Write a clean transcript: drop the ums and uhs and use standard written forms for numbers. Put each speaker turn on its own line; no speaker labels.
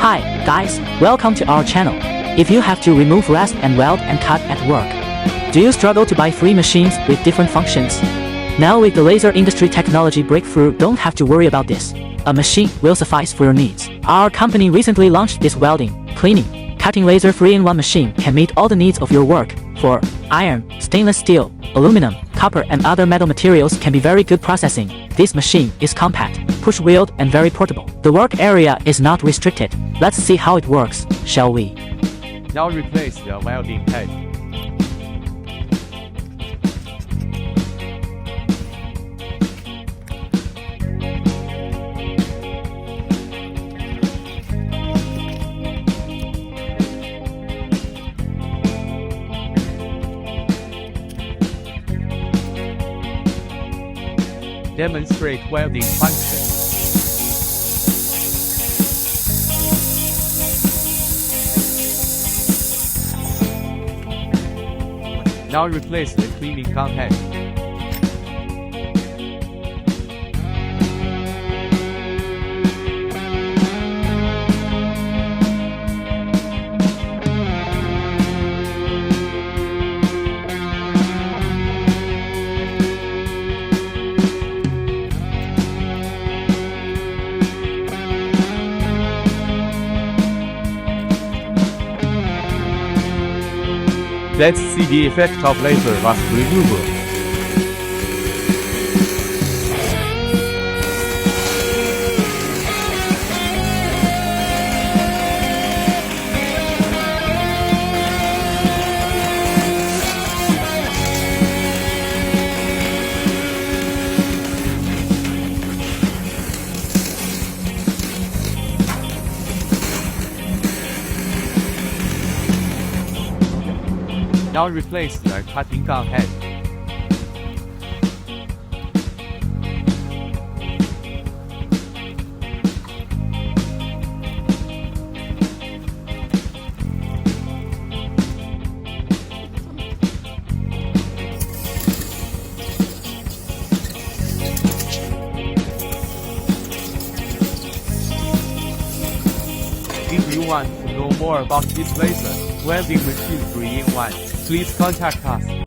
Hi, guys, welcome to our channel. If you have to remove rust and weld and cut at work, do you struggle to buy free machines with different functions? Now with the laser industry technology breakthrough, don't have to worry about this. A machine will suffice for your needs. Our company recently launched this welding, cleaning, cutting laser 3-in-1 machine can meet all the needs of your work. For iron, stainless steel, aluminum, copper and other metal materials can be very good processing. This machine is compact, push-wheeled and very portable. The work area is not restricted. Let's see how it works, shall we?
Now replace the welding head. Demonstrate welding function. Now replace the cleaning gun head. Let's see the effect of laser rust removal. Now replace the cutting gun head. If you want to know more about this laser welding machine 3-in-1, please contact us.